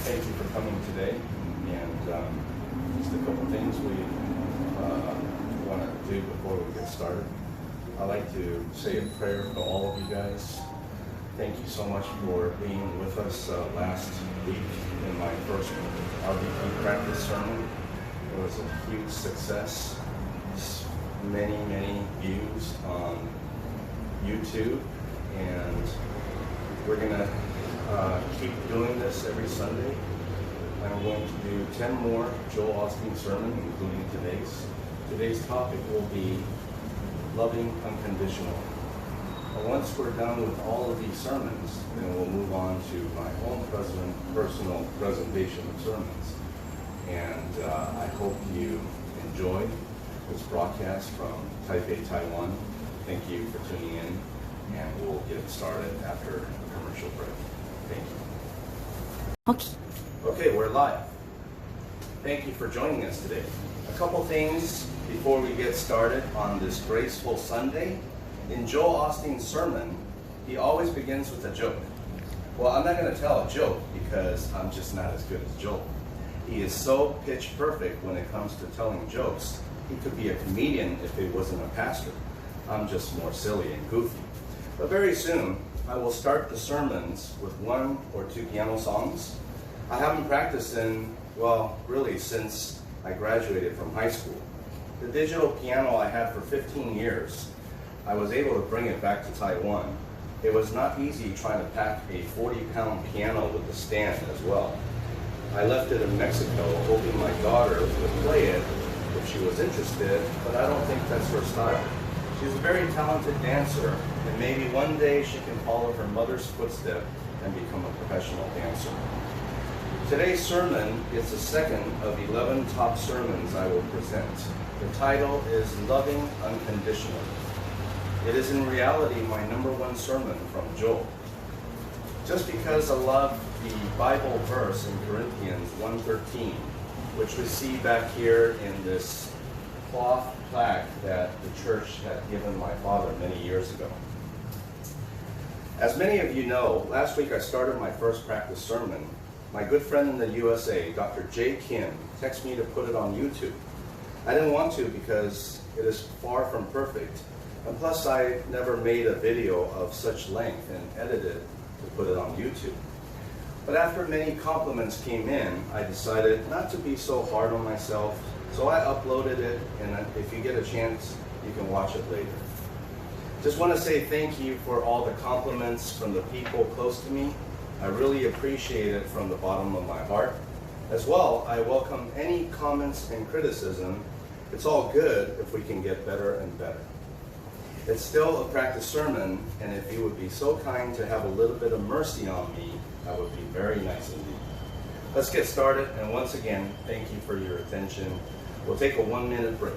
Thank you for coming today. And just a couple things we want to do before we get started. I'd like to say a prayer for all of you guys. Thank you so much for being with us last week in my first RBP practice sermon. It was a huge success. Many views on YouTube, and we're going to keep doing this every Sunday. I'm going to do 10 more Joel Osteen sermons, including today's. Today's topic will be loving unconditional. But once we're done with all of these sermons, then we'll move on to my own personal presentation of sermons. And I hope you enjoy this broadcast from Taipei, Taiwan. Thank you for tuning in, and we'll get started after a commercial break. Thank you. Okay, we're live. Thank you for joining us today. A couple things before we get started on this graceful Sunday. In Joel Osteen's sermon, he always begins with a joke. Well, I'm not going to tell a joke because I'm just not as good as Joel. He is so pitch perfect when it comes to telling jokes. He could be a comedian if he wasn't a pastor. I'm just more silly and goofy. But very soon, I will start the sermons with 1 or 2 piano songs. I haven't practiced in, well, really since I graduated from high school. The digital piano I had for 15 years, I was able to bring it back to Taiwan. It was not easy trying to pack a 40-pound piano with a stand as well. I left it in Mexico, hoping my daughter would play it if she was interested, but I don't think that's her style. She's a very talented dancer, and maybe one day she can follow her mother's footsteps and become a professional dancer. Today's sermon is the second of 11 top sermons I will present. The title is Loving Unconditionally. It is in reality my #1 sermon from Joel. Just because I love the Bible verse in Corinthians 1:13, which we see back here in this cloth plaque that the church had given my father many years ago. As many of you know, last week I started my first practice sermon. My good friend in the USA, Dr. J. Kim, texted me to put it on YouTube. I didn't want to because it is far from perfect. And plus, I never made a video of such length and edited to put it on YouTube. But after many compliments came in, I decided not to be so hard on myself, so I uploaded it, and if you get a chance, you can watch it later. Just want to say thank you for all the compliments from the people close to me. I really appreciate it from the bottom of my heart. As well, I welcome any comments and criticism. It's all good if we can get better and better. It's still a practice sermon, and if you would be so kind to have a little bit of mercy on me, that would be very nice indeed. Let's get started, and once again, thank you for your attention. We'll take a 1-minute break.